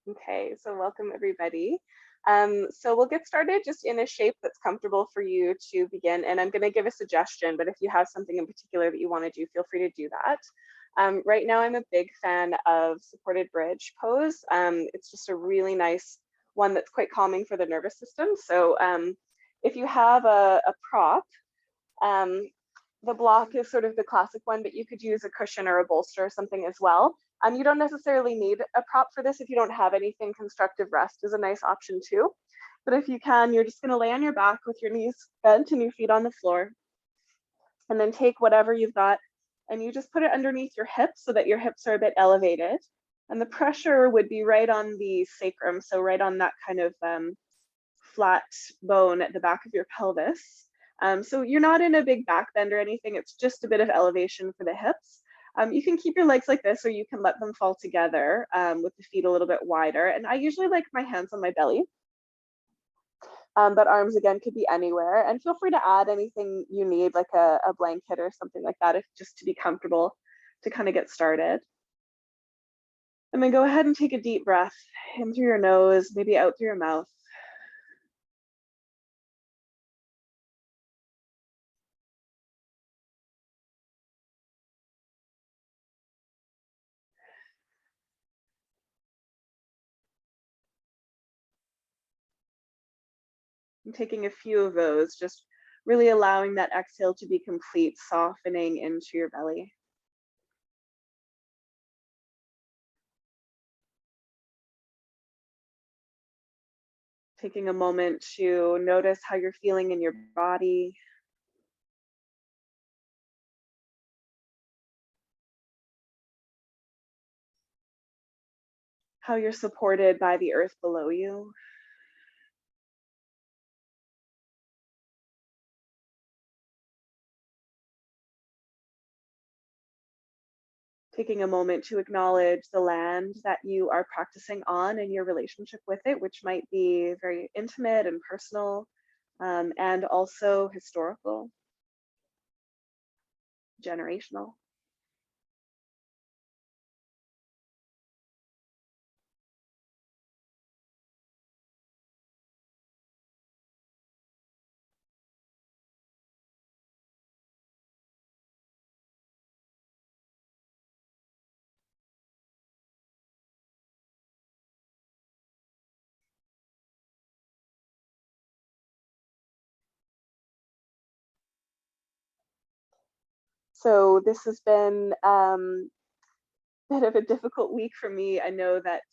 Okay, so welcome everybody. So we'll get started just in a shape that's comfortable for you to begin. And I'm going to give a suggestion, but if you have something in particular that you want to do, feel free to do that. Right now, I'm a big fan of supported bridge pose. It's just a really nice one that's quite calming for the nervous system. So if you have a prop, um, the block is sort of the classic one, but you could use a cushion or a bolster or something as well. You don't necessarily need a prop for this. If you don't have anything, constructive rest is a nice option too. But if you can, you're just going to lay on your back with your knees bent and your feet on the floor. And then take whatever you've got and you just put it underneath your hips so that your hips are a bit elevated. And the pressure would be right on the sacrum, so right on that kind of flat bone at the back of your pelvis. So you're not in a big back bend or anything, it's just a bit of elevation for the hips. You can keep your legs like this or you can let them fall together with the feet a little bit wider. And I usually like my hands on my belly, but arms again could be anywhere. And feel free to add anything you need, like a blanket or something like that, if just to be comfortable to kind of get started. And then go ahead and take a deep breath in through your nose, maybe out through your mouth. And taking a few of those, just really allowing that exhale to be complete, softening into your belly. Taking a moment to notice how you're feeling in your body. How you're supported by the earth below you. Taking a moment to acknowledge the land that you are practicing on and your relationship with it, which might be very intimate and personal, and also historical, generational. So this has been bit of a difficult week for me. I know that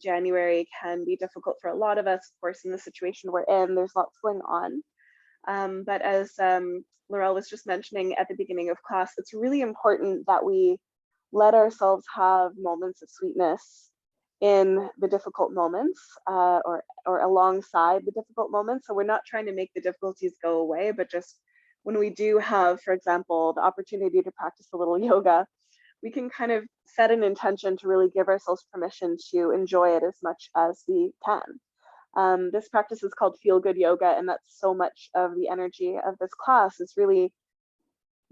January can be difficult for a lot of us, of course, in the situation we're in. There's lots going on. But as Laurel was just mentioning at the beginning of class, it's really important that we let ourselves have moments of sweetness in the difficult moments or alongside the difficult moments. So we're not trying to make the difficulties go away, but just when we do have, for example, the opportunity to practice a little yoga, we can kind of set an intention to really give ourselves permission to enjoy it as much as we can. This practice is called Feel Good Yoga, and that's so much of the energy of this class is really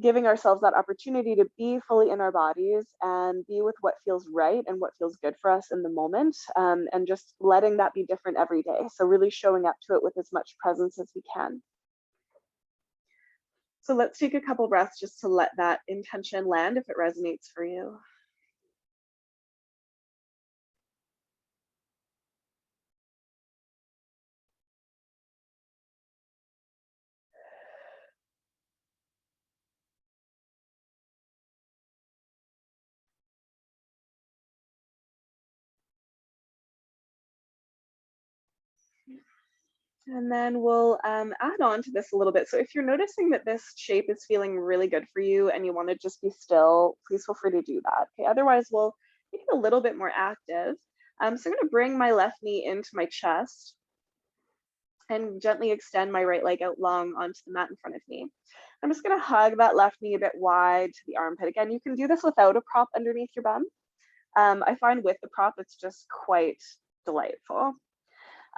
giving ourselves that opportunity to be fully in our bodies and be with what feels right and what feels good for us in the moment, and just letting that be different every day. So really showing up to it with as much presence as we can. So let's take a couple breaths just to let that intention land if it resonates for you. And then we'll add on to this a little bit. So if you're noticing that this shape is feeling really good for you and you want to just be still, please feel free to do that. Okay, otherwise we'll make it a little bit more active. So I'm going to bring my left knee into my chest and gently extend my right leg out long onto the mat in front of me. I'm just going to hug that left knee a bit wide to the armpit. Again, you can do this without a prop underneath your bum. I find with the prop, it's just quite delightful.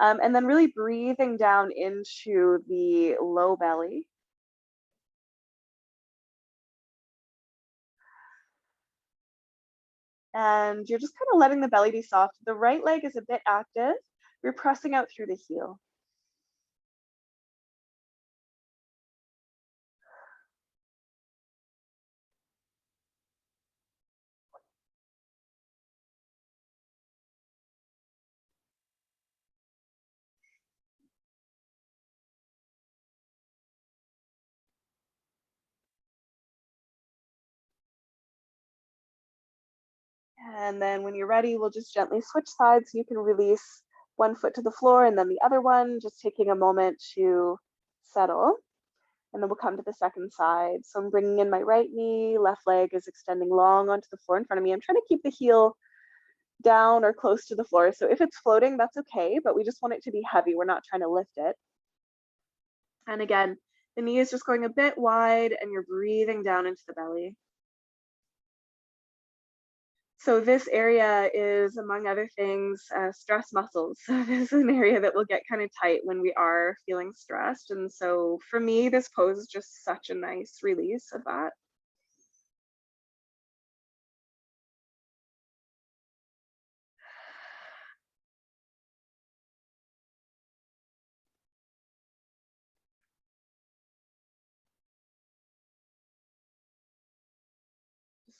And then really breathing down into the low belly. And you're just kind of letting the belly be soft. The right leg is a bit active. You're pressing out through the heel. And then when you're ready, we'll just gently switch sides. You can release one foot to the floor and then the other one, just taking a moment to settle. And then we'll come to the second side. So I'm bringing in my right knee, left leg is extending long onto the floor in front of me. I'm trying to keep the heel down or close to the floor. So if it's floating, that's okay, but we just want it to be heavy. We're not trying to lift it. And again, the knee is just going a bit wide and you're breathing down into the belly. So this area is, among other things, stress muscles. So this is an area that will get kind of tight when we are feeling stressed. And so for me, this pose is just such a nice release of that.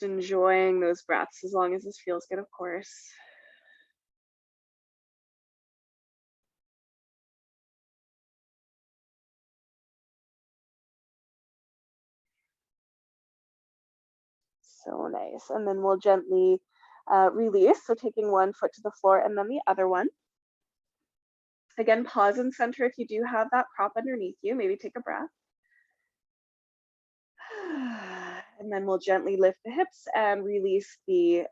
Just enjoying those breaths as long as this feels good, of course. So nice. And then we'll gently release. So taking one foot to the floor and then the other one. Again, pause and center if you do have that prop underneath you. Maybe take a breath. And then we'll gently lift the hips and release the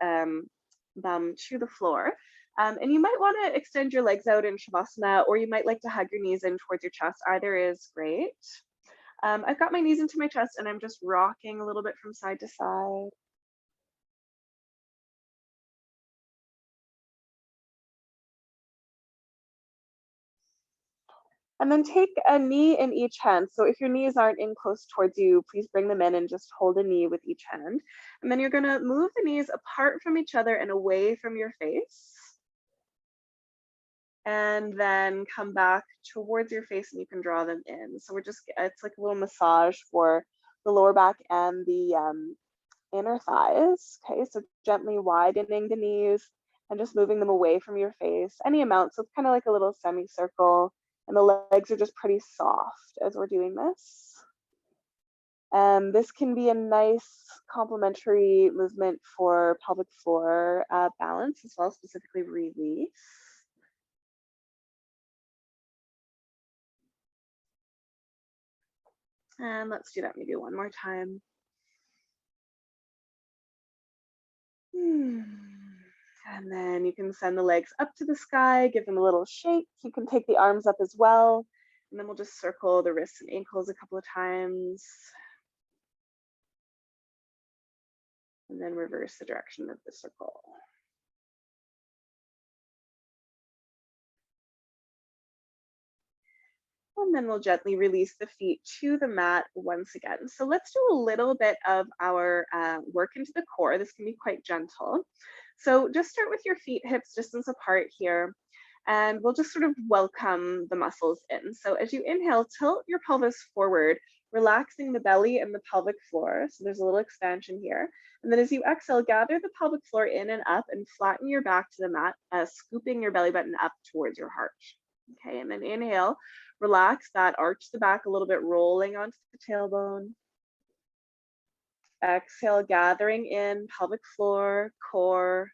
bum to the floor. And you might want to extend your legs out in Shavasana, or you might like to hug your knees in towards your chest. Either is great. I've got my knees into my chest and I'm just rocking a little bit from side to side. And then take a knee in each hand. So if your knees aren't in close towards you, please bring them in and just hold a knee with each hand. And then you're gonna move the knees apart from each other and away from your face. And then come back towards your face and you can draw them in. So it's like a little massage for the lower back and the inner thighs. Okay, so gently widening the knees and just moving them away from your face, any amount. So it's kind of like a little semicircle. And the legs are just pretty soft as we're doing this. And this can be a nice complementary movement for pelvic floor balance as well, specifically release. And let's do that maybe one more time. And then you can send the legs up to the sky, give them a little shake. You can take the arms up as well. And then we'll just circle the wrists and ankles a couple of times. And then reverse the direction of the circle. And then we'll gently release the feet to the mat once again. So let's do a little bit of our work into the core. This can be quite gentle. So just start with your feet hips distance apart here. And we'll just sort of welcome the muscles in. So as you inhale, tilt your pelvis forward, relaxing the belly and the pelvic floor. So there's a little expansion here. And then as you exhale, gather the pelvic floor in and up and flatten your back to the mat, scooping your belly button up towards your heart. Okay, and then inhale, relax that, arch the back a little bit, rolling onto the tailbone. Exhale, gathering in pelvic floor, core,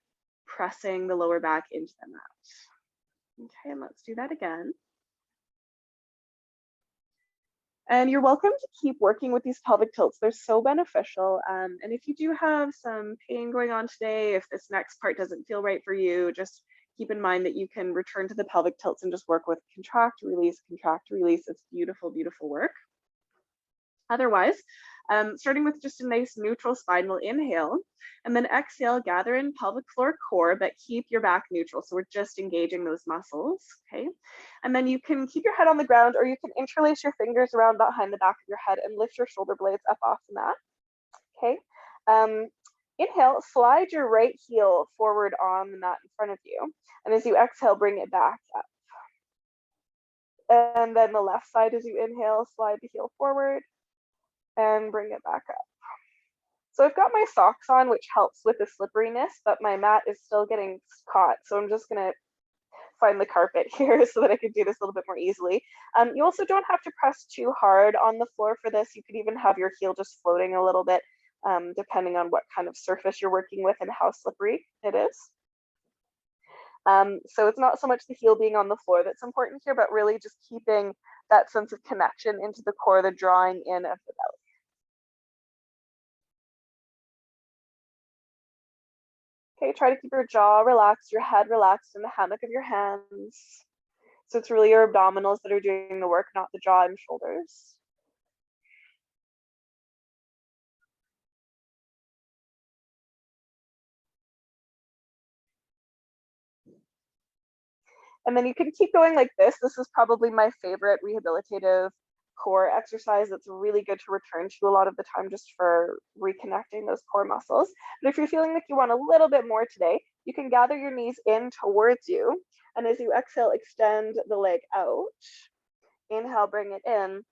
pressing the lower back into the mat. Okay, and let's do that again. And you're welcome to keep working with these pelvic tilts. They're so beneficial. And if you do have some pain going on today, if this next part doesn't feel right for you, just keep in mind that you can return to the pelvic tilts and just work with contract, release, contract, release. It's beautiful, beautiful work. Otherwise, starting with just a nice neutral spine, we'll inhale and then exhale, gather in pelvic floor core, but keep your back neutral. So we're just engaging those muscles, okay? And then you can keep your head on the ground or you can interlace your fingers around behind the back of your head and lift your shoulder blades up off the mat, okay? Inhale, slide your right heel forward on the mat in front of you. And as you exhale, bring it back up. And then the left side, as you inhale, slide the heel forward and bring it back up. So I've got my socks on, which helps with the slipperiness, but my mat is still getting caught. So I'm just gonna find the carpet here so that I can do this a little bit more easily. You also don't have to press too hard on the floor for this. You could even have your heel just floating a little bit, depending on what kind of surface you're working with and how slippery it is. So it's not so much the heel being on the floor that's important here, but really just keeping that sense of connection into the core, the drawing in of the belly. Okay, try to keep your jaw relaxed, your head relaxed in the hammock of your hands. So it's really your abdominals that are doing the work, not the jaw and shoulders. And then you can keep going like this. This is probably my favorite rehabilitative core exercise. It's really good to return to a lot of the time just for reconnecting those core muscles. But if you're feeling like you want a little bit more today, you can gather your knees in towards you. And as you exhale, extend the leg out. Inhale, bring it in.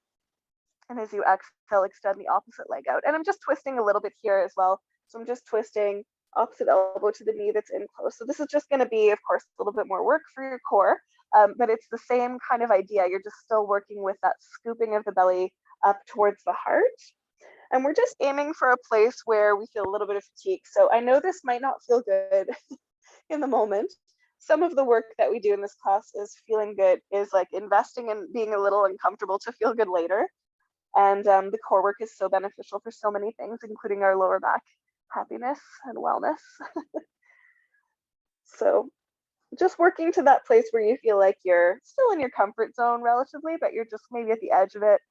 And as you exhale, extend the opposite leg out. And I'm just twisting a little bit here as well. So I'm just twisting opposite elbow to the knee that's in close. So this is just going to be, of course, a little bit more work for your core, but it's the same kind of idea. You're just still working with that scooping of the belly up towards the heart. And we're just aiming for a place where we feel a little bit of fatigue. So I know this might not feel good in the moment. Some of the work that we do in this class is feeling good, is like investing in being a little uncomfortable to feel good later. And the core work is so beneficial for so many things, including our lower back happiness and wellness. So just working to that place where you feel like you're still in your comfort zone relatively, but you're just maybe at the edge of it,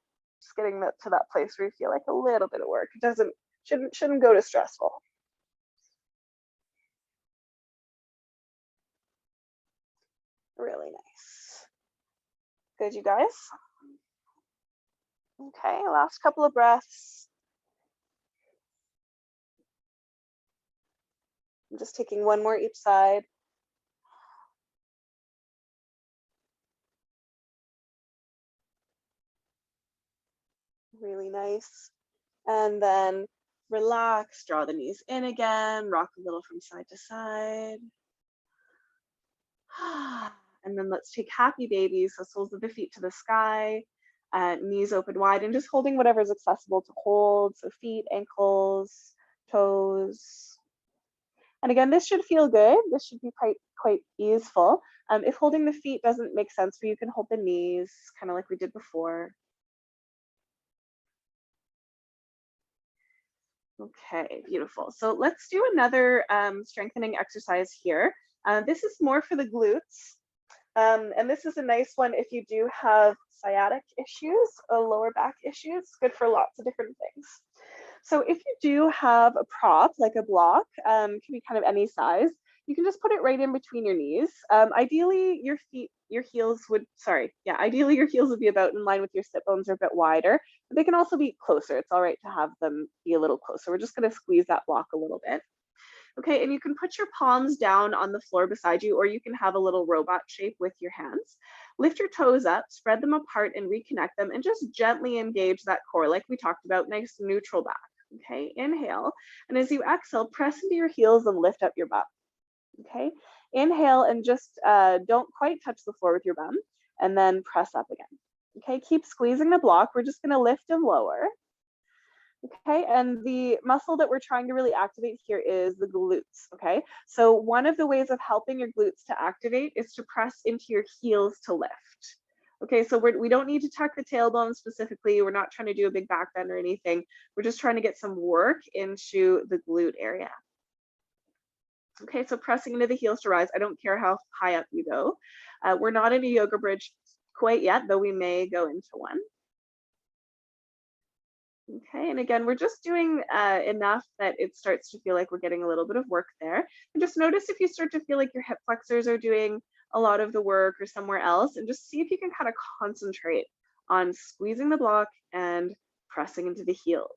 just getting to that place where you feel like a little bit of work. It shouldn't go to stressful. Really nice. Good, you guys? Okay, last couple of breaths. I'm just taking one more each side. Really nice. And then relax, draw the knees in again, rock a little from side to side. And then let's take happy babies, so soles of the feet to the sky, knees open wide, and just holding whatever is accessible to hold. So feet, ankles, toes. And again, this should feel good. This should be quite easeful. If holding the feet doesn't make sense for you, you can hold the knees, kind of like we did before. Okay, beautiful. So let's do another strengthening exercise here. This is more for the glutes. And this is a nice one if you do have sciatic issues or lower back issues, good for lots of different things. So if you do have a prop, like a block, can be kind of any size, you can just put it right in between your knees. Ideally, your heels would be about in line with your sit bones or a bit wider, but they can also be closer. It's all right to have them be a little closer. We're just going to squeeze that block a little bit. Okay, and you can put your palms down on the floor beside you, or you can have a little robot shape with your hands. Lift your toes up, spread them apart and reconnect them, and just gently engage that core like we talked about, nice neutral back. Okay, inhale. And as you exhale, press into your heels and lift up your butt. Okay, inhale and just don't quite touch the floor with your bum, and then press up again. Okay, keep squeezing the block. We're just gonna lift and lower. Okay, and the muscle that we're trying to really activate here is the glutes, okay? So one of the ways of helping your glutes to activate is to press into your heels to lift. Okay, so we don't need to tuck the tailbone specifically. We're not trying to do a big back bend or anything. We're just trying to get some work into the glute area. Okay, so pressing into the heels to rise. I don't care how high up you go. We're not in a yoga bridge quite yet, though we may go into one. Okay, and again, we're just doing enough that it starts to feel like we're getting a little bit of work there. And just notice if you start to feel like your hip flexors are doing a lot of the work or somewhere else, and just see if you can kind of concentrate on squeezing the block and pressing into the heels.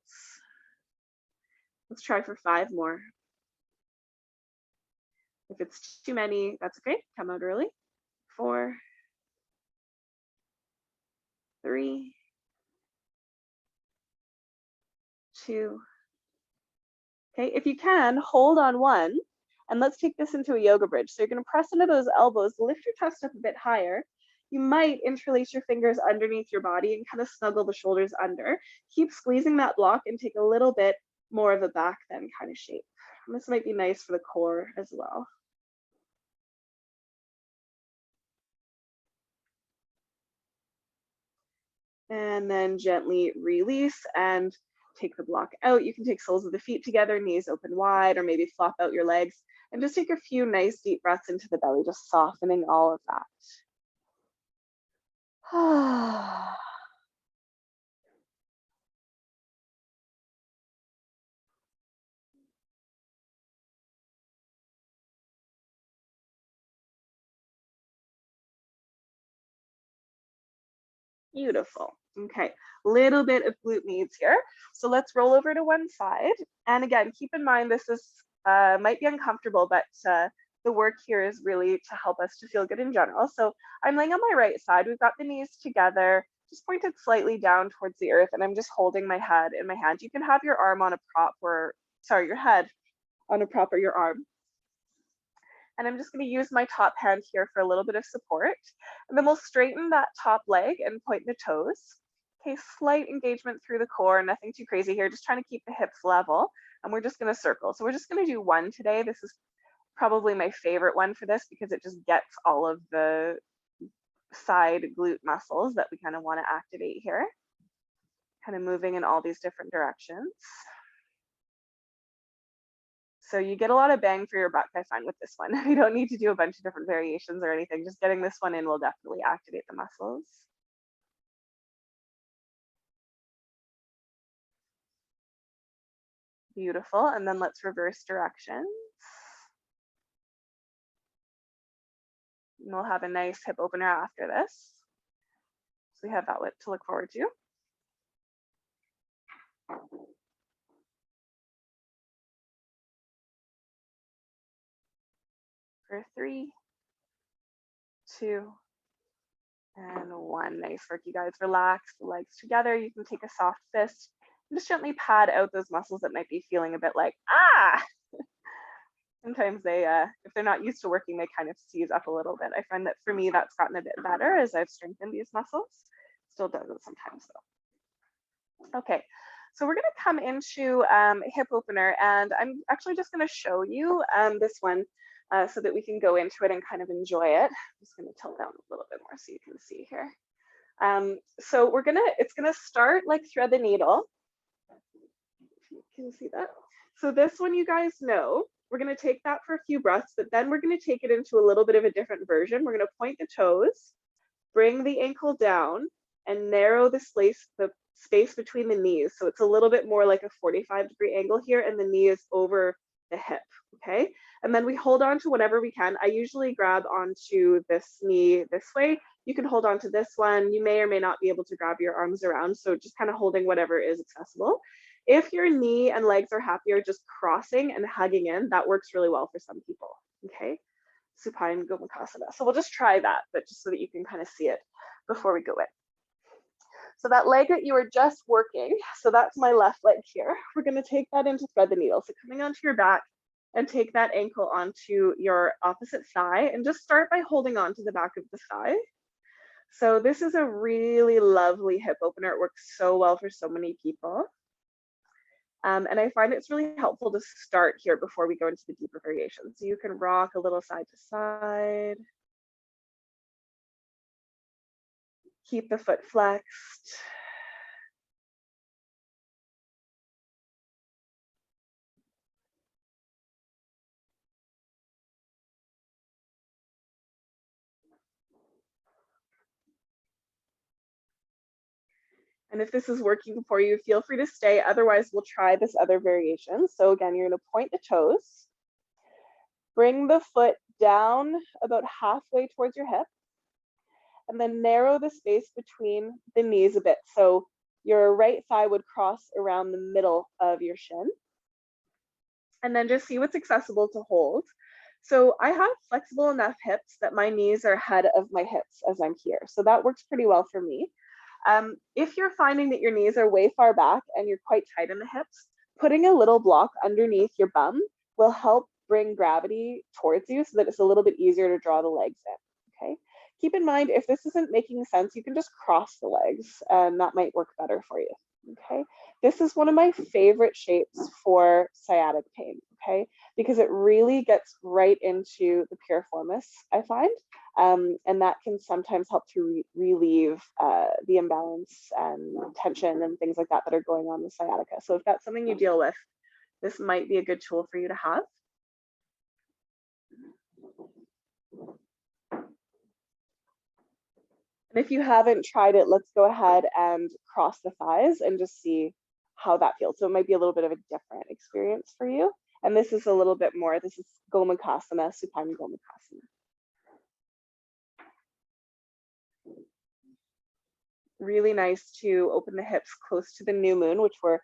Let's try for 5 more. If it's too many, that's okay. Come out early. 4, 3, 2. Okay, if you can, hold on one, and let's take this into a yoga bridge. So you're going to press into those elbows, lift your chest up a bit higher. You might interlace your fingers underneath your body and kind of snuggle the shoulders under. Keep squeezing that block and take a little bit more of a back bend kind of shape. And this might be nice for the core as well. And then gently release and take the block out. You can take soles of the feet together, knees open wide, or maybe flop out your legs and just take a few nice deep breaths into the belly, just softening all of that. Beautiful. Okay, little bit of glute meads here. So let's roll over to one side. And again, keep in mind this is might be uncomfortable, but the work here is really to help us to feel good in general. So I'm laying on my right side. We've got the knees together, just pointed slightly down towards the earth, and I'm just holding my head in my hand. You can have your arm on a prop or, sorry, your head on a prop or your arm. And I'm just going to use my top hand here for a little bit of support. And then we'll straighten that top leg and point the toes. Okay, slight engagement through the core, nothing too crazy here, just trying to keep the hips level. And we're just going to circle. So we're just going to do one today. This is probably my favorite one for this because it just gets all of the side glute muscles that we kind of want to activate here. Kind of moving in all these different directions. So you get a lot of bang for your buck, I find, with this one. You don't need to do a bunch of different variations or anything. Just getting this one in will definitely activate the muscles. Beautiful. And then let's reverse directions. And we'll have a nice hip opener after this. So we have that to look forward to. For 3, 2, and 1. Nice work, you guys. Relax the legs together. You can take a soft fist and just gently pad out those muscles that might be feeling a bit like, ah! Sometimes they, if they're not used to working, they kind of seize up a little bit. I find that for me, that's gotten a bit better as I've strengthened these muscles. Still does it sometimes though. Okay, so we're gonna come into hip opener, and I'm actually just gonna show you this one so that we can go into it and kind of enjoy it. I'm just gonna tilt down a little bit more so you can see here. So it's gonna start like thread the needle. Can you see that? So this one, you guys know, we're going to take that for a few breaths, but then we're going to take it into a little bit of a different version. We're going to point the toes, bring the ankle down, and narrow the space between the knees. So it's a little bit more like a 45-degree angle here, and the knee is over the hip, okay? And then we hold on to whatever we can. I usually grab onto this knee this way. You can hold on to this one. You may or may not be able to grab your arms around, so just kind of holding whatever is accessible. If your knee and legs are happier just crossing and hugging in, that works really well for some people, okay? Supine Gomukhasana. So we'll just try that, but just so that you can kind of see it before we go in. So that leg that you were just working, so that's my left leg here. We're gonna take that into thread the needle. So coming onto your back and take that ankle onto your opposite thigh and just start by holding on to the back of the thigh. So this is a really lovely hip opener. It works so well for so many people. And I find it's really helpful to start here before we go into the deeper variations. So you can rock a little side to side. Keep the foot flexed. And if this is working for you, feel free to stay. Otherwise, we'll try this other variation. So again, you're going to point the toes. Bring the foot down about halfway towards your hip. And then narrow the space between the knees a bit. So your right thigh would cross around the middle of your shin. And then just see what's accessible to hold. So I have flexible enough hips that my knees are ahead of my hips as I'm here. So that works pretty well for me. If you're finding that your knees are way far back and you're quite tight in the hips, putting a little block underneath your bum will help bring gravity towards you so that it's a little bit easier to draw the legs in, okay? Keep in mind, if this isn't making sense, you can just cross the legs and that might work better for you, okay? This is one of my favorite shapes for sciatic pain, okay? Because it really gets right into the piriformis, I find. And that can sometimes help to relieve the imbalance and tension and things like that that are going on with sciatica. So if that's something you deal with, this might be a good tool for you to have. And if you haven't tried it, let's go ahead and cross the thighs and just see how that feels. So it might be a little bit of a different experience for you. And this is a little bit more, this is Gomukhasana, Supine Gomukhasana. Really nice to open the hips close to the new moon, which we're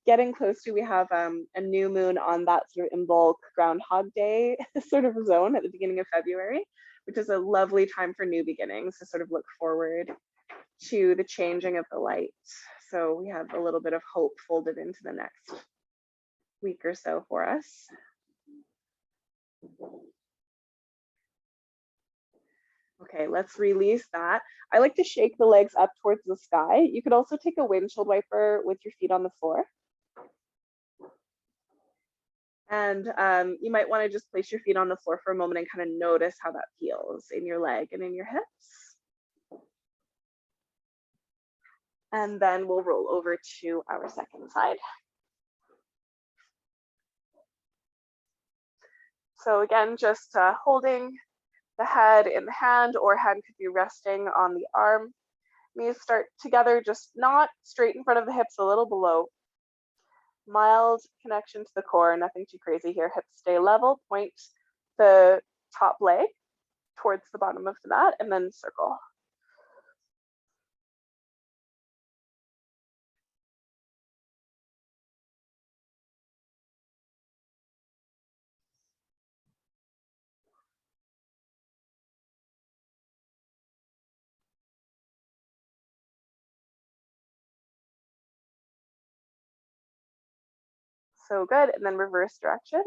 getting close to. We have a new moon on that sort of Imbolc Groundhog Day sort of zone at the beginning of February, which is a lovely time for new beginnings to sort of look forward to the changing of the light. So we have a little bit of hope folded into the next week or so for us. Okay, let's release that. I like to shake the legs up towards the sky. You could also take a windshield wiper with your feet on the floor. And you might want to just place your feet on the floor for a moment and kind of notice how that feels in your leg and in your hips. And then we'll roll over to our second side. So again, just holding the head in the hand, or hand could be resting on the arm. Knees start together, just not straight in front of the hips, a little below. Mild connection to the core, nothing too crazy here. Hips stay level, point the top leg towards the bottom of the mat, and then circle. So good, and then reverse directions.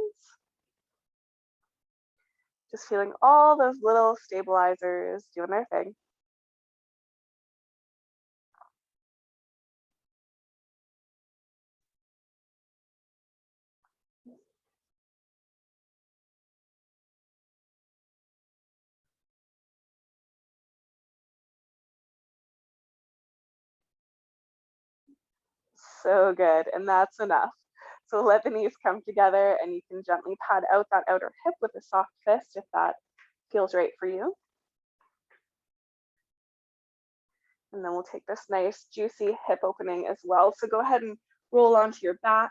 Just feeling all those little stabilizers doing their thing. So good, and that's enough. So let the knees come together and you can gently pad out that outer hip with a soft fist if that feels right for you. And then we'll take this nice juicy hip opening as well. So go ahead and roll onto your back.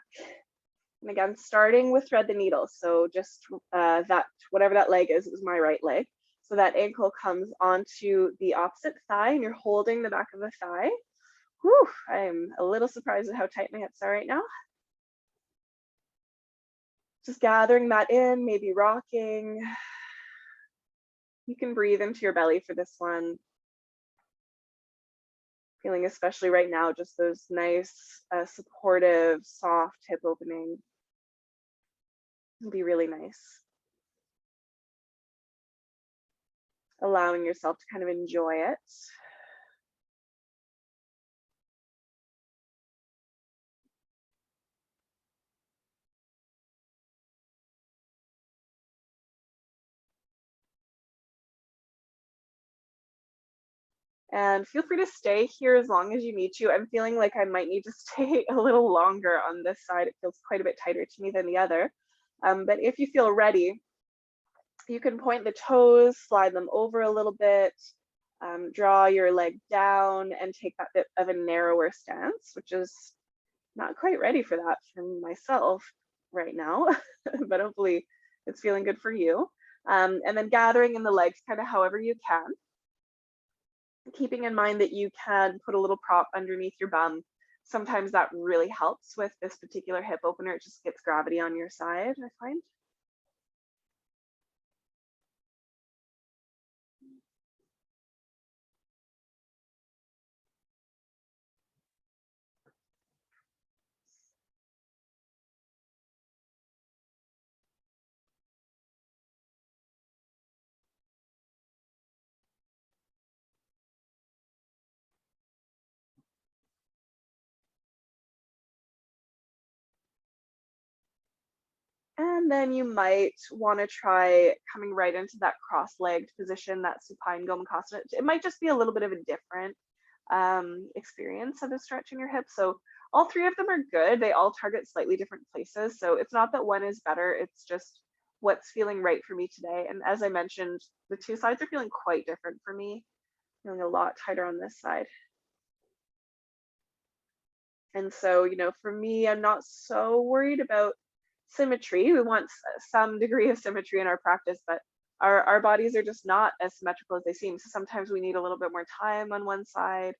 And again, starting with thread the needle. So just that, whatever that leg is, it was my right leg. So that ankle comes onto the opposite thigh and you're holding the back of the thigh. Whew, I'm a little surprised at how tight my hips are right now. Just gathering that in, maybe rocking. You can breathe into your belly for this one. Feeling especially right now, just those nice, supportive, soft hip opening. It'll be really nice. Allowing yourself to kind of enjoy it. And feel free to stay here as long as you need to. I'm feeling like I might need to stay a little longer on this side. It feels quite a bit tighter to me than the other. But if you feel ready, you can point the toes, slide them over a little bit, draw your leg down and take that bit of a narrower stance, which is not quite ready for that for myself right now, but hopefully it's feeling good for you. And then gathering in the legs kind of however you can. Keeping in mind that you can put a little prop underneath your bum. Sometimes that really helps with this particular hip opener. It just gets gravity on your side, I find. And then you might want to try coming right into that cross-legged position, that supine Gomukhasana. It might just be a little bit of a different experience of the stretch in your hips. So all three of them are good. They all target slightly different places. So it's not that one is better, it's just what's feeling right for me today. And as I mentioned, the two sides are feeling quite different for me. Feeling a lot tighter on this side. And so, you know, for me, I'm not so worried about symmetry. We want some degree of symmetry in our practice, but our bodies are just not as symmetrical as they seem. So sometimes we need a little bit more time on one side,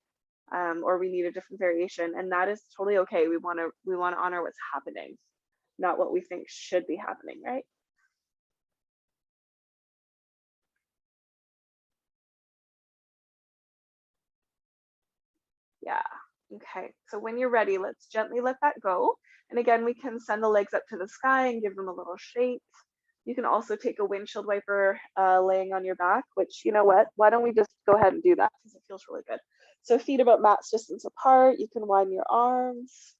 or we need a different variation, and that is totally okay. We want to honor what's happening, not what we think should be happening, right? Yeah. Okay. So when you're ready, let's gently let that go. And again, we can send the legs up to the sky and give them a little shake. You can also take a windshield wiper laying on your back, which, you know what, why don't we just go ahead and do that because it feels really good. So feet about mat's distance apart. You can widen your arms.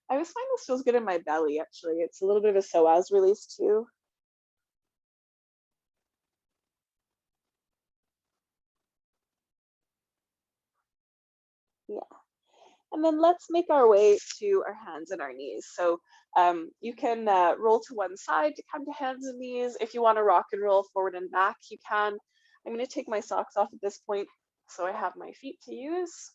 I always find this feels good in my belly, actually. It's a little bit of a psoas release too. Yeah. And then let's make our way to our hands and our knees. So you can roll to one side to come to hands and knees. If you want to rock and roll forward and back, you can. I'm going to take my socks off at this point so I have my feet to use.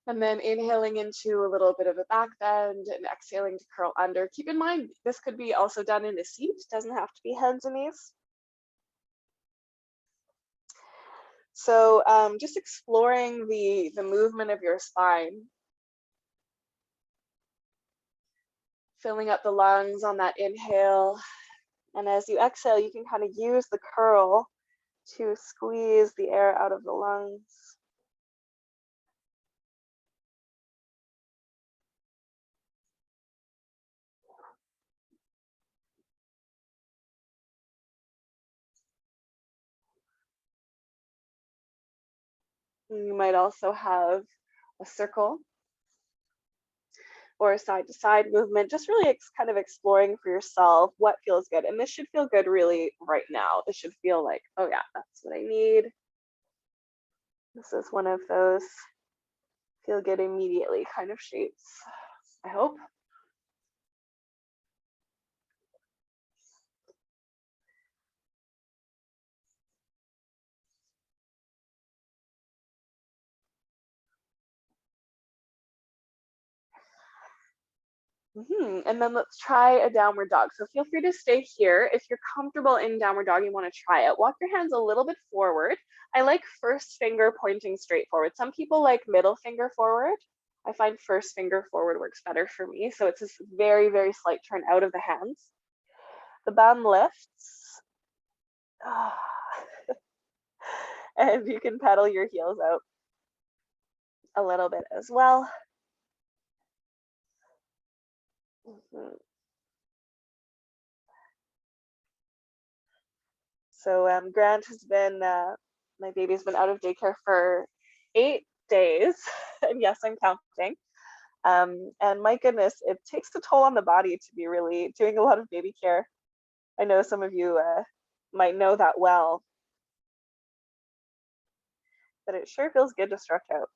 And then inhaling into a little bit of a back bend and exhaling to curl under. Keep in mind, this could be also done in a seat. It doesn't have to be hands and knees. So just exploring the movement of your spine. Filling up the lungs on that inhale. And as you exhale, you can kind of use the curl to squeeze the air out of the lungs. And you might also have a circle or a side to side movement, just really kind of exploring for yourself what feels good. And this should feel good really right now. This should feel like, oh yeah, that's what I need. This is one of those feel good immediately kind of shapes, I hope. And then let's try a downward dog. So feel free to stay here. If you're comfortable in downward dog, you want to try it. Walk your hands a little bit forward. I like first finger pointing straight forward. Some people like middle finger forward. I find first finger forward works better for me. So it's this very, very slight turn out of the hands. The bum lifts. And you can pedal your heels out a little bit as well. So Grant has been, my baby's been out of daycare for 8 days, and yes, I'm counting. And my goodness, it takes a toll on the body to be really doing a lot of baby care. I know some of you might know that well, but it sure feels good to stretch out.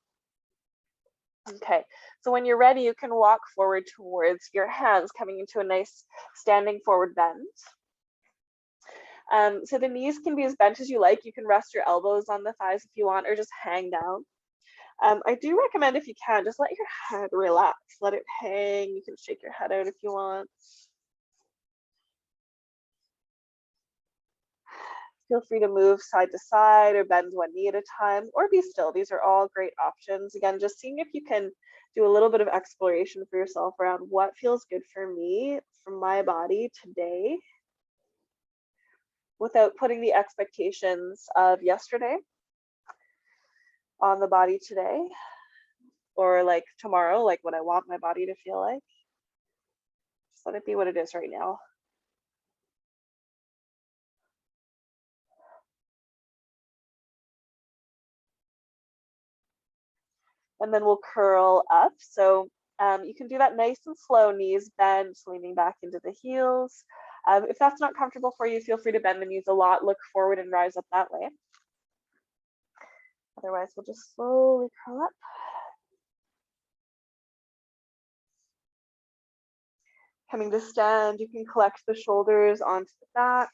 Okay, so when you're ready, you can walk forward towards your hands, coming into a nice standing forward bend. So the knees can be as bent as you like. You can rest your elbows on the thighs if you want, or just hang down. I do recommend, if you can, just let your head relax. Let it hang. You can shake your head out if you want. Feel free to move side to side or bend one knee at a time, or be still. These are all great options. Again, just seeing if you can do a little bit of exploration for yourself around what feels good for me, for my body today, without putting the expectations of yesterday on the body today, or like tomorrow, like what I want my body to feel like. Just let it be what it is right now. And then we'll curl up. So you can do that nice and slow, knees bent, leaning back into the heels. If that's not comfortable for you, feel free to bend the knees a lot, look forward and rise up that way. Otherwise, we'll just slowly curl up. Coming to stand, you can collect the shoulders onto the back.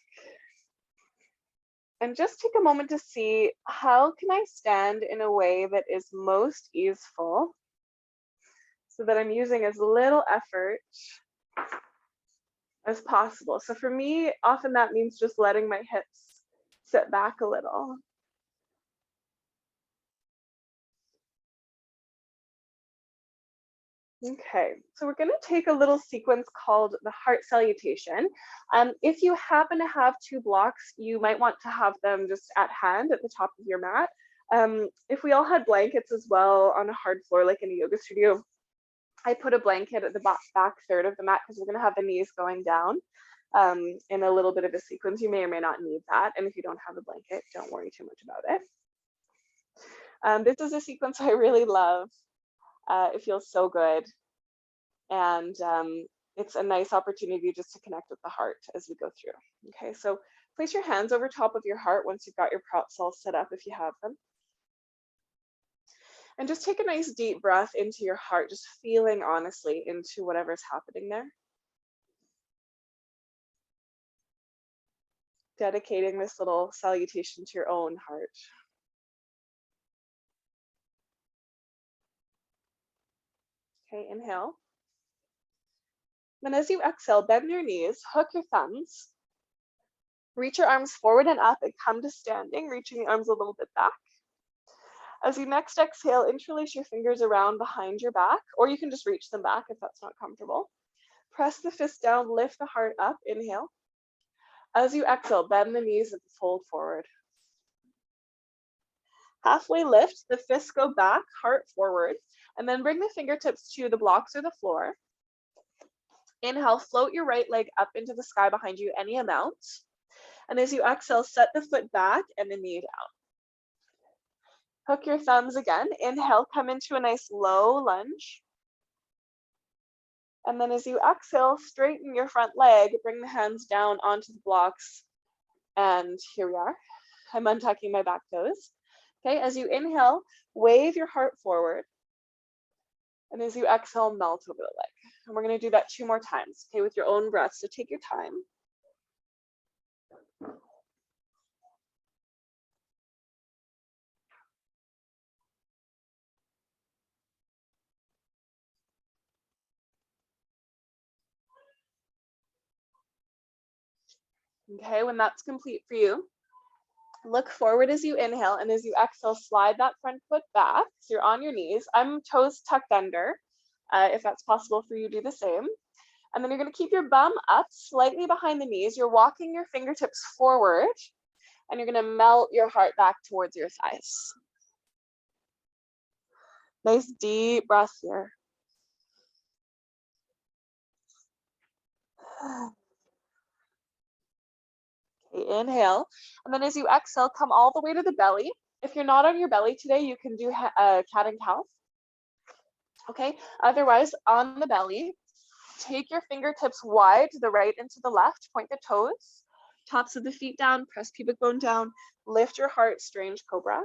And just take a moment to see, how can I stand in a way that is most easeful so that I'm using as little effort as possible. So for me, often that means just letting my hips sit back a little. Okay, so we're going to take a little sequence called the heart salutation. If you happen to have 2 blocks, you might want to have them just at hand at the top of your mat. If we all had blankets as well on a hard floor, like in a yoga studio, I put a blanket at the back third of the mat because we're going to have the knees going down in a little bit of a sequence. You may or may not need that. And if you don't have a blanket, don't worry too much about it. This is a sequence I really love. It feels so good. And it's a nice opportunity just to connect with the heart as we go through. Okay, so place your hands over top of your heart once you've got your props all set up, if you have them. And just take a nice deep breath into your heart, just feeling honestly into whatever's happening there. Dedicating this little salutation to your own heart. Okay, inhale. Then as you exhale, bend your knees, hook your thumbs, reach your arms forward and up and come to standing, reaching the arms a little bit back. As you next exhale, interlace your fingers around behind your back, or you can just reach them back if that's not comfortable. Press the fist down, lift the heart up, inhale. As you exhale, bend the knees and fold forward. Halfway lift, the fists go back, heart forward, and then bring the fingertips to the blocks or the floor. Inhale, float your right leg up into the sky behind you, any amount. And as you exhale, set the foot back and the knee down. Hook your thumbs again. Inhale, come into a nice low lunge. And then as you exhale, straighten your front leg, bring the hands down onto the blocks. And here we are. I'm untucking my back toes. Okay, as you inhale, wave your heart forward. And as you exhale, melt over the leg. And we're going to do that 2 more times, okay, with your own breath. So take your time. Okay, when that's complete for you, look forward as you inhale, and as you exhale, slide that front foot back. So you're on your knees. I'm toes tucked under. If that's possible for you, do the same. And then you're going to keep your bum up slightly behind the knees. You're walking your fingertips forward, and you're going to melt your heart back towards your thighs. Nice deep breath here. Okay, inhale. And then as you exhale, come all the way to the belly. If you're not on your belly today, you can do cat and cow. Okay, otherwise on the belly, take your fingertips wide to the right and to the left, point the toes, tops of the feet down, press pubic bone down, lift your heart, strange cobra.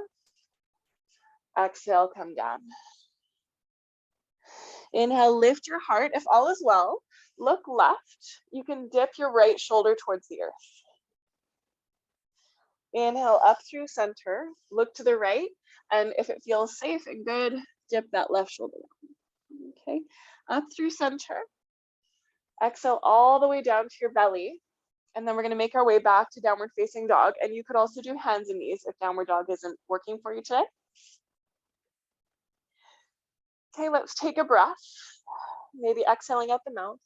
Exhale, come down. Inhale, lift your heart. If all is well, look left. You can dip your right shoulder towards the earth. Inhale up through center, look to the right, and if it feels safe and good, dip that left shoulder down. Okay, up through center. Exhale all the way down to your belly. And then we're going to make our way back to downward facing dog. And you could also do hands and knees if downward dog isn't working for you today. Okay, let's take a breath. Maybe exhaling out the mouth.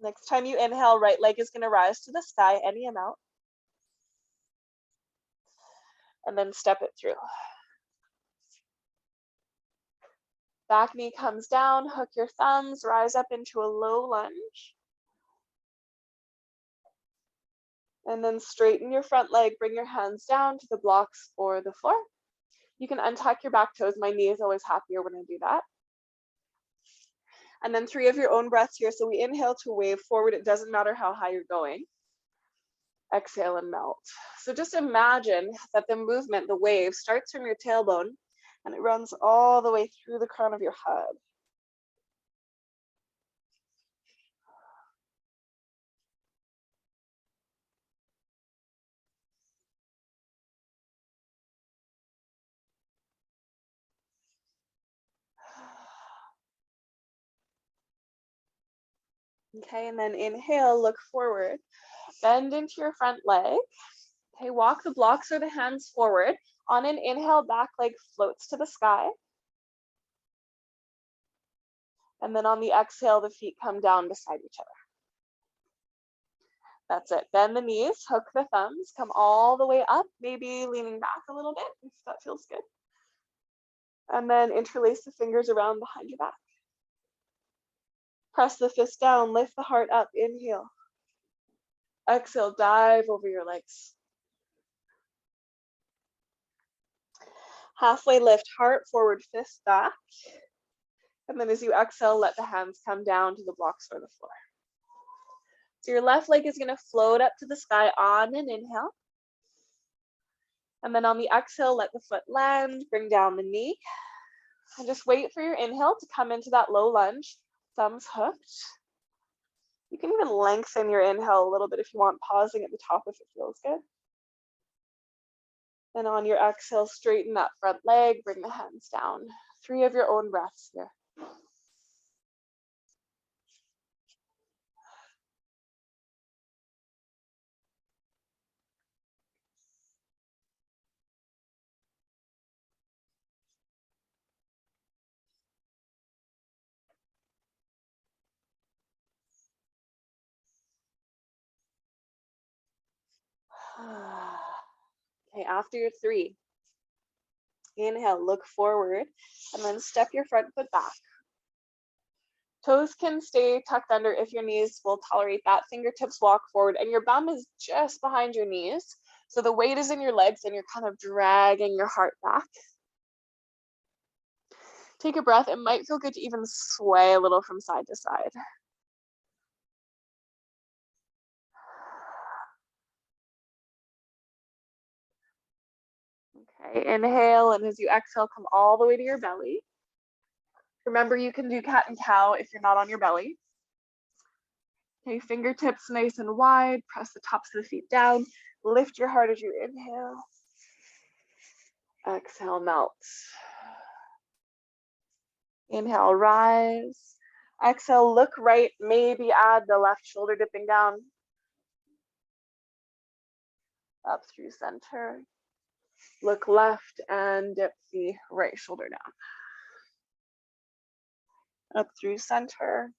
Next time you inhale, right leg is going to rise to the sky, any amount. And then step it through. Back knee comes down, hook your thumbs, rise up into a low lunge. And then straighten your front leg, bring your hands down to the blocks or the floor. You can untuck your back toes. My knee is always happier when I do that. And then 3 of your own breaths here. So we inhale to wave forward. It doesn't matter how high you're going. Exhale and melt. So just imagine that the movement, the wave, starts from your tailbone and it runs all the way through the crown of your head. Okay, and then inhale, look forward, bend into your front leg. Okay, walk the blocks or the hands forward. On an inhale, back leg floats to the sky. And then on the exhale, the feet come down beside each other. That's it. Bend the knees, hook the thumbs, come all the way up, maybe leaning back a little bit if that feels good. And then interlace the fingers around behind your back. Press the fist down, lift the heart up, inhale. Exhale, dive over your legs. Halfway lift, heart forward, fist back. And then as you exhale, let the hands come down to the blocks or the floor. So your left leg is gonna float up to the sky on an inhale. And then on the exhale, let the foot land, bring down the knee. And just wait for your inhale to come into that low lunge, thumbs hooked. You can even lengthen your inhale a little bit if you want, pausing at the top if it feels good. And on your exhale, straighten that front leg, bring the hands down. 3 of your own breaths here. Okay, after your 3, inhale, look forward, and then step your front foot back. Toes can stay tucked under if your knees will tolerate that. Fingertips walk forward, and your bum is just behind your knees. So the weight is in your legs, and you're kind of dragging your heart back. Take a breath. It might feel good to even sway a little from side to side. Okay, inhale, and as you exhale, come all the way to your belly. Remember, you can do cat and cow if you're not on your belly. Okay, fingertips nice and wide, press the tops of the feet down, lift your heart as you inhale. Exhale, melt. Inhale, rise. Exhale, look right, maybe add the left shoulder dipping down. Up through center. Look left and dip the right shoulder down. Up through center.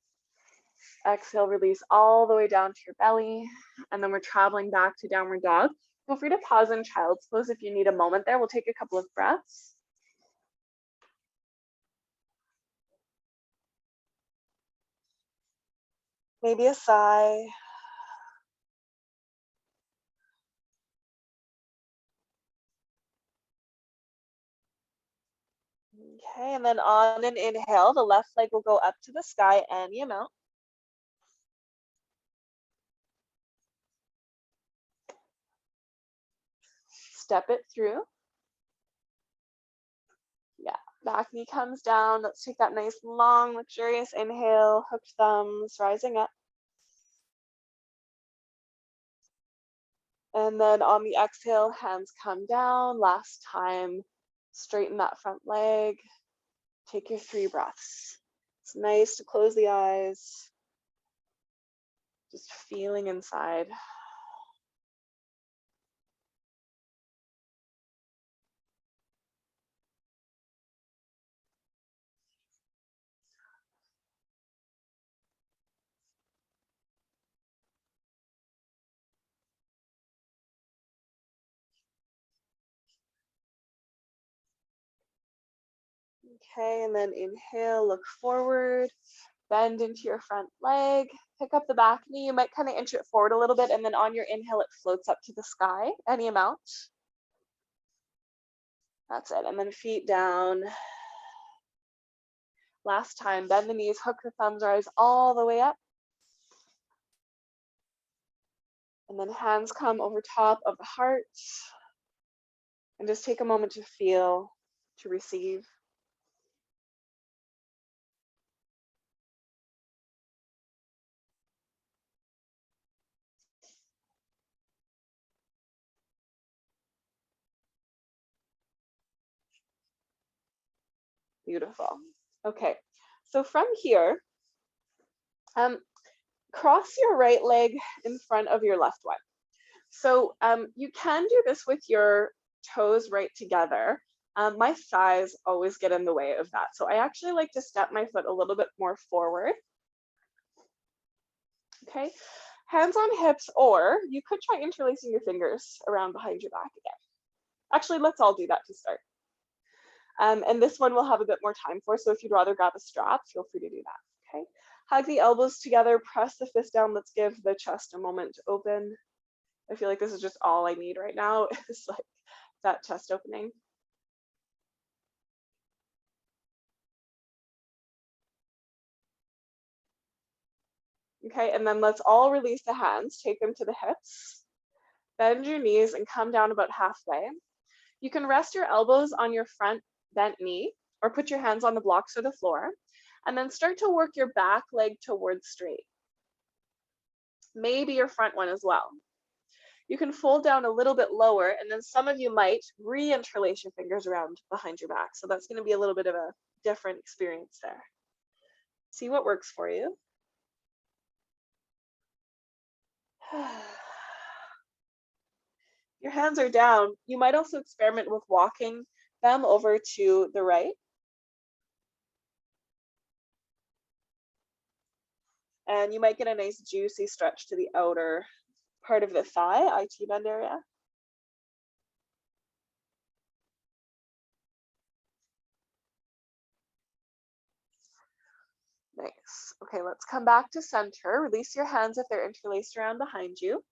Exhale, release all the way down to your belly. And then we're traveling back to downward dog. Feel free to pause in child's pose if you need a moment there. We'll take a couple of breaths. Maybe a sigh. Okay, and then on an inhale, the left leg will go up to the sky any amount. Step it through. Yeah, back knee comes down. Let's take that nice, long, luxurious inhale, hooked thumbs, rising up. And then on the exhale, hands come down. Last time, straighten that front leg. Take your 3 breaths. It's nice to close the eyes. Just feeling inside. Okay, and then inhale, look forward. Bend into your front leg, pick up the back knee. You might kind of inch it forward a little bit, and then on your inhale, it floats up to the sky, any amount. That's it. And then feet down. Last time, bend the knees, hook the thumbs, rise all the way up. And then hands come over top of the heart. And just take a moment to feel, to receive. Beautiful. Okay, so from here, cross your right leg in front of your left one. So you can do this with your toes right together. My thighs always get in the way of that. So I actually like to step my foot a little bit more forward. Okay, hands on hips, or you could try interlacing your fingers around behind your back again. Actually, let's all do that to start. And this one we'll have a bit more time for, so if you'd rather grab a strap, feel free to do that, okay? Hug the elbows together, press the fist down. Let's give the chest a moment to open. I feel like this is just all I need right now, is like that chest opening. Okay, and then let's all release the hands, take them to the hips, bend your knees and come down about halfway. You can rest your elbows on your front bent knee or put your hands on the blocks or the floor, and then start to work your back leg towards straight. Maybe your front one as well. You can fold down a little bit lower, and then some of you might re-interlace your fingers around behind your back. So that's going to be a little bit of a different experience there. See what works for you. Your hands are down. You might also experiment with walking them over to the right. And you might get a nice juicy stretch to the outer part of the thigh, IT band area. Nice. Okay, let's come back to center. Release your hands if they're interlaced around behind you.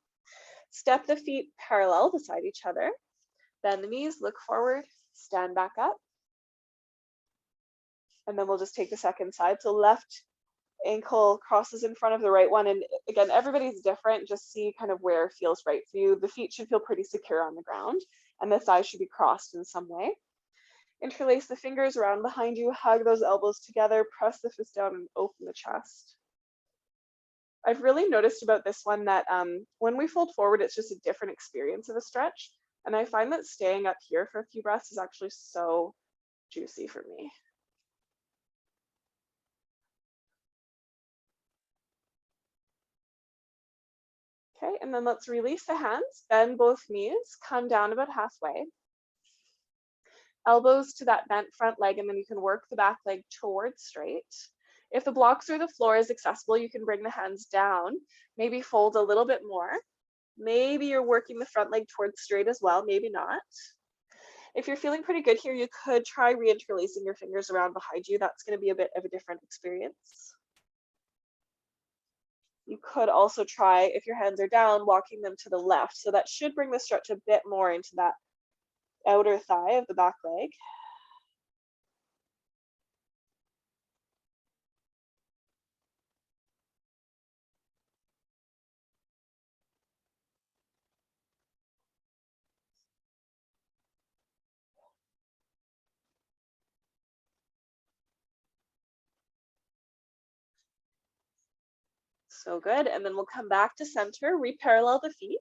Step the feet parallel beside each other. Bend the knees, look forward, stand back up. And then we'll just take the second side. So left ankle crosses in front of the right one. And again, everybody's different. Just see kind of where feels right for you. The feet should feel pretty secure on the ground, and the thighs should be crossed in some way. Interlace the fingers around behind you, hug those elbows together, press the fist down and open the chest. I've really noticed about this one that when we fold forward, it's just a different experience of a stretch. And I find that staying up here for a few breaths is actually so juicy for me. Okay, and then let's release the hands, bend both knees, come down about halfway. Elbows to that bent front leg, and then you can work the back leg towards straight. If the blocks or the floor is accessible, you can bring the hands down, maybe fold a little bit more. Maybe you're working the front leg towards straight as well, maybe not. If you're feeling pretty good here, you could try re-interlacing your fingers around behind you. That's going to be a bit of a different experience. You could also try, if your hands are down, walking them to the left. So that should bring the stretch a bit more into that outer thigh of the back leg. So good. And then we'll come back to center, reparallel the feet.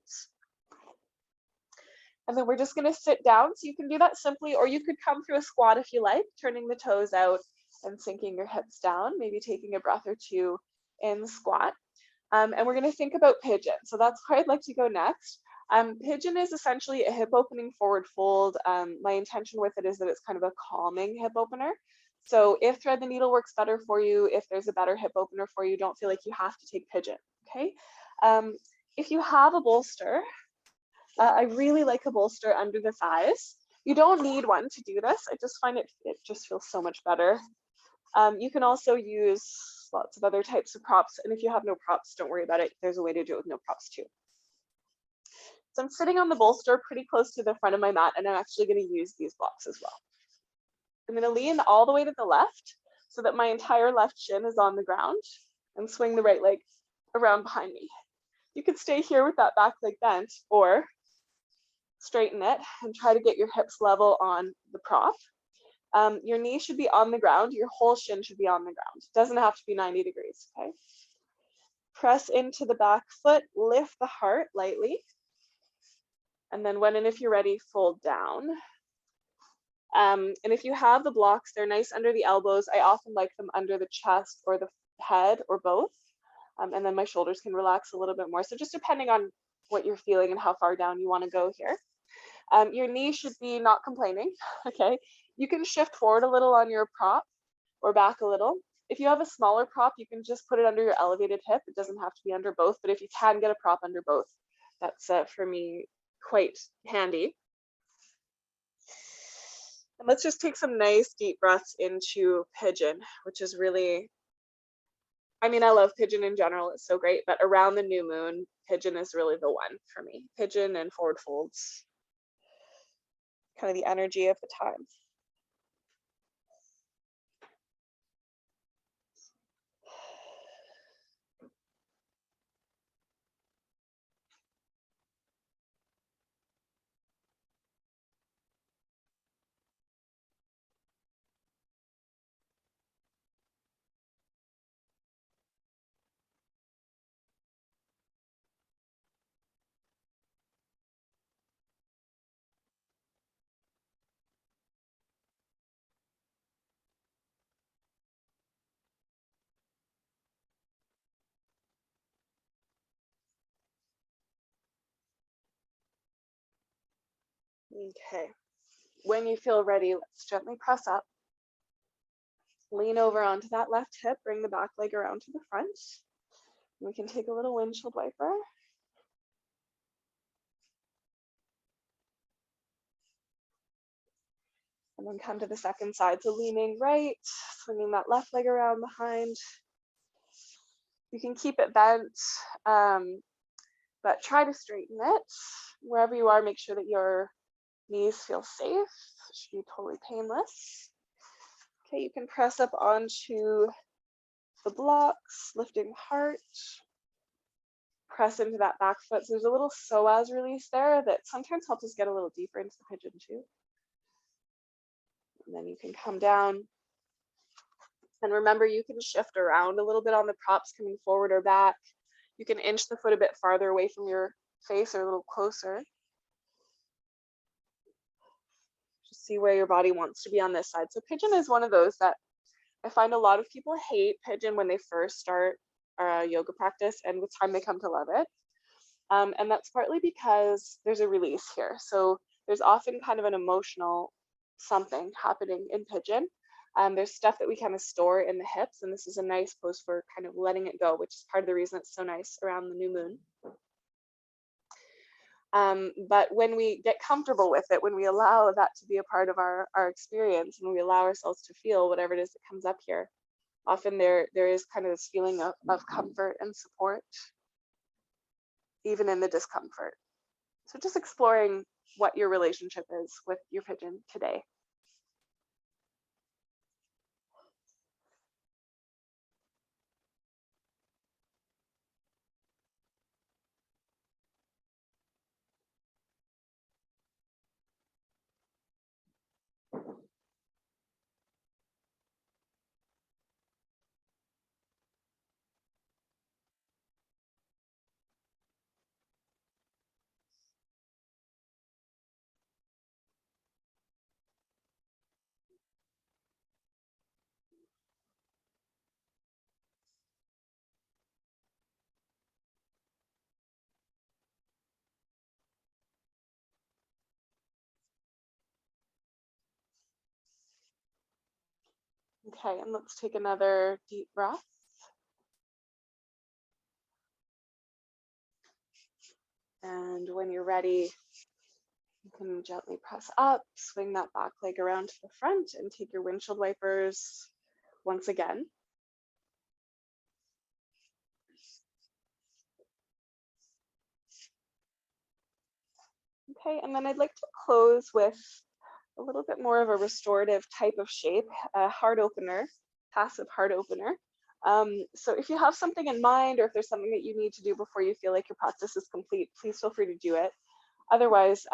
And then we're just going to sit down. So you can do that simply, or you could come through a squat if you like, turning the toes out and sinking your hips down, maybe taking a breath or two in squat. And we're going to think about pigeon. So that's where I'd like to go next. Pigeon is essentially a hip opening forward fold. My intention with it is that it's kind of a calming hip opener. So if thread the needle works better for you, if there's a better hip opener for you, don't feel like you have to take pigeon, okay? If you have a bolster, I really like a bolster under the thighs. You don't need one to do this. I just find it just feels so much better. You can also use lots of other types of props. And if you have no props, don't worry about it. There's a way to do it with no props too. So I'm sitting on the bolster pretty close to the front of my mat, and I'm actually going to use these blocks as well. I'm going to lean all the way to the left so that my entire left shin is on the ground, and swing the right leg around behind me. You could stay here with that back leg bent, or straighten it and try to get your hips level on the prop. Your knee should be on the ground. Your whole shin should be on the ground. It doesn't have to be 90 degrees, okay? Press into the back foot, lift the heart lightly. And then when and if you're ready, fold down. And if you have the blocks, they're nice under the elbows. I often like them under the chest or the head or both. And then my shoulders can relax a little bit more. So just depending on what you're feeling and how far down you want to go here. Your knee should be not complaining, okay? You can shift forward a little on your prop or back a little. If you have a smaller prop, you can just put it under your elevated hip. It doesn't have to be under both, but if you can get a prop under both, that's for me quite handy. And let's just take some nice deep breaths into pigeon, which is really, I mean, I love pigeon in general, it's so great, but around the new moon, pigeon is really the one for me. Pigeon and forward folds, kind of the energy of the time. Okay, when you feel ready, let's gently press up. Lean over onto that left hip, bring the back leg around to the front. We can take a little windshield wiper. And then come to the second side. So leaning right, swinging that left leg around behind. You can keep it bent, but try to straighten it. Wherever you are, make sure that your knees feel safe. It should be totally painless. Okay, you can press up onto the blocks, lifting heart. Press into that back foot. So there's a little psoas release there that sometimes helps us get a little deeper into the pigeon too. And then you can come down. And remember, you can shift around a little bit on the props, coming forward or back. You can inch the foot a bit farther away from your face or a little closer. Just see where your body wants to be on this side. So pigeon is one of those that I find a lot of people hate pigeon when they first start yoga practice, and with time they come to love it. And that's partly because there's a release here. So there's often kind of an emotional something happening in pigeon. There's stuff that we kind of store in the hips, and this is a nice pose for kind of letting it go, which is part of the reason it's so nice around the new moon. But when we get comfortable with it, when we allow that to be a part of our experience, and we allow ourselves to feel whatever it is that comes up here, often there is kind of this feeling of comfort and support, even in the discomfort. So just exploring what your relationship is with your pigeon today. Okay, and let's take another deep breath. And when you're ready, you can gently press up, swing that back leg around to the front, and take your windshield wipers once again. Okay, and then I'd like to close with a little bit more of a restorative type of shape, a heart opener, passive heart opener. So if you have something in mind, or if there's something that you need to do before you feel like your practice is complete, please feel free to do it. Otherwise,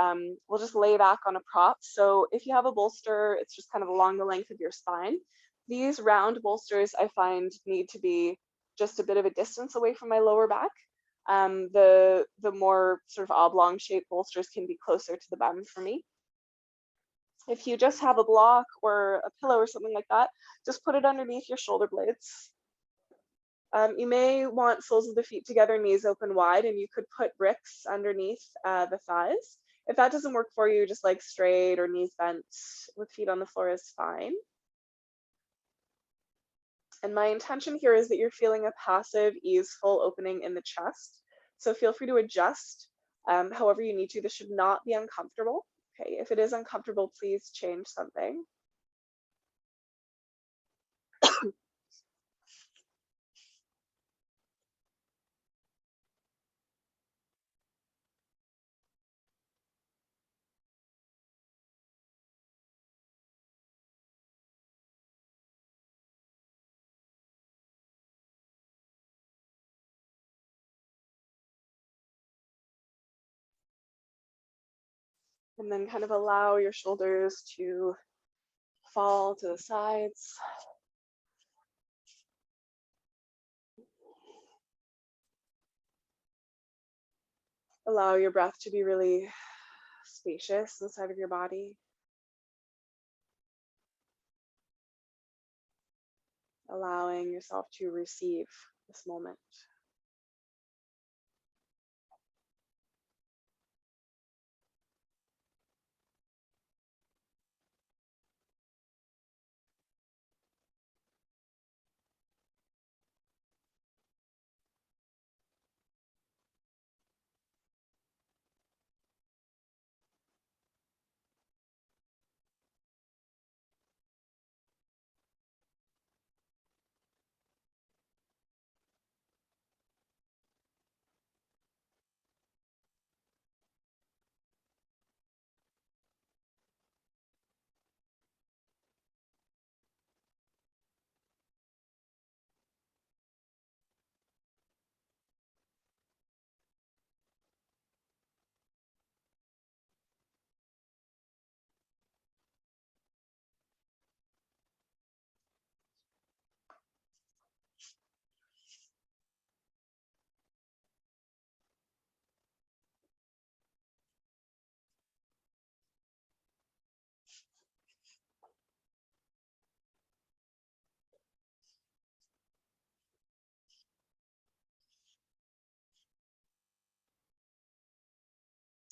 we'll just lay back on a prop. So if you have a bolster, it's just kind of along the length of your spine. These round bolsters I find need to be just a bit of a distance away from my lower back. The more sort of oblong shaped bolsters can be closer to the bum for me. If you just have a block or a pillow or something like that, just put it underneath your shoulder blades. You may want soles of the feet together, knees open wide, and you could put bricks underneath the thighs. If that doesn't work for you, just like straight or knees bent with feet on the floor is fine. And my intention here is that you're feeling a passive, easeful opening in the chest. So feel free to adjust however you need to. This should not be uncomfortable. Okay, if it is uncomfortable, please change something. And then kind of allow your shoulders to fall to the sides. Allow your breath to be really spacious inside of your body. Allowing yourself to receive this moment.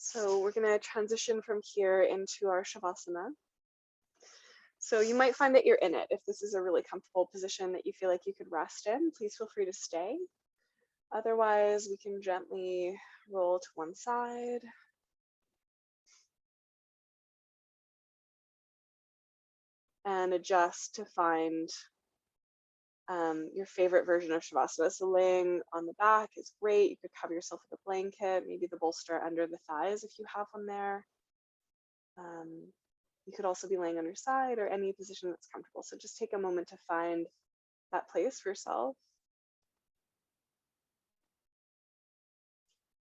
So we're going to transition from here into our Shavasana. So you might find that you're in it. If this is a really comfortable position that you feel like you could rest in, please feel free to stay. Otherwise, we can gently roll to one side. And adjust to find your favorite version of Shavasana. So laying on the back is great. You could cover yourself with a blanket, maybe the bolster under the thighs if you have one there. You could also be laying on your side or any position that's comfortable. So just take a moment to find that place for yourself.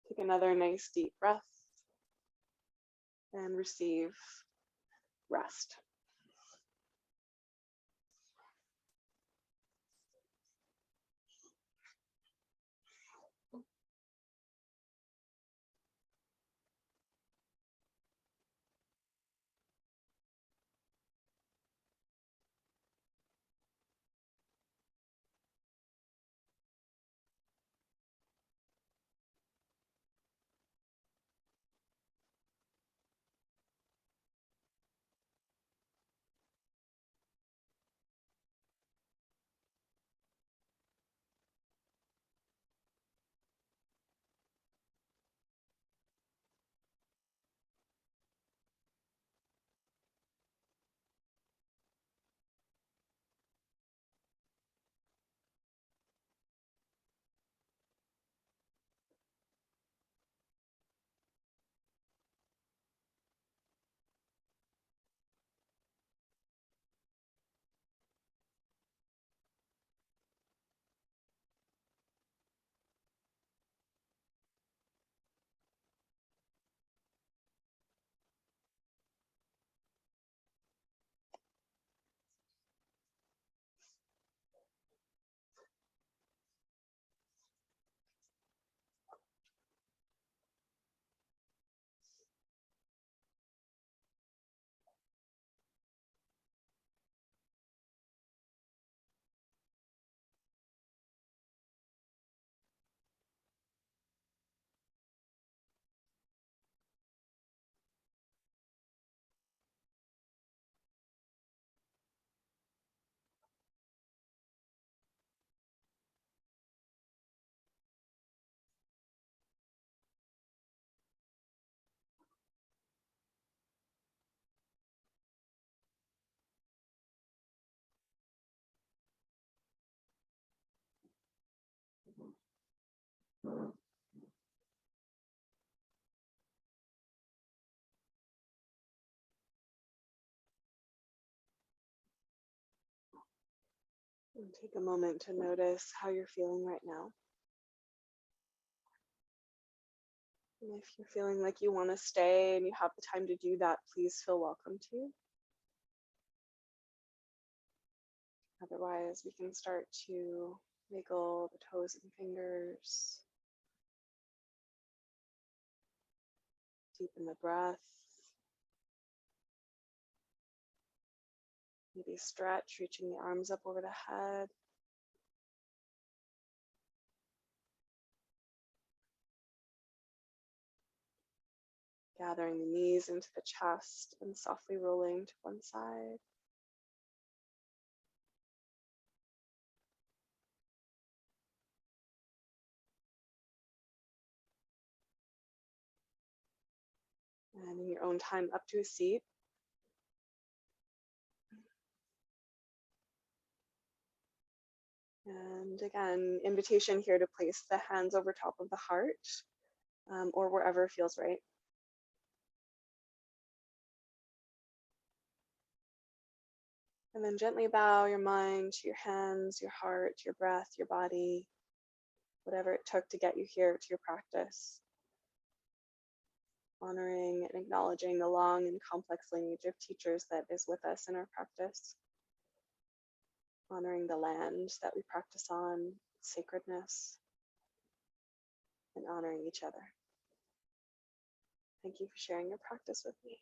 Take another nice deep breath and receive rest. And take a moment to notice how you're feeling right now. And if you're feeling like you want to stay and you have the time to do that, please feel welcome to. Otherwise, we can start to wiggle the toes and fingers, deepen the breath, maybe stretch, reaching the arms up over the head. Gathering the knees into the chest and softly rolling to one side. And in your own time, up to a seat. And again, invitation here to place the hands over top of the heart or wherever feels right. And then gently bow your mind to your hands, your heart, your breath, your body, whatever it took to get you here to your practice. Honoring and acknowledging the long and complex lineage of teachers that is with us in our practice. Honoring the land that we practice on, sacredness, and honoring each other. Thank you for sharing your practice with me.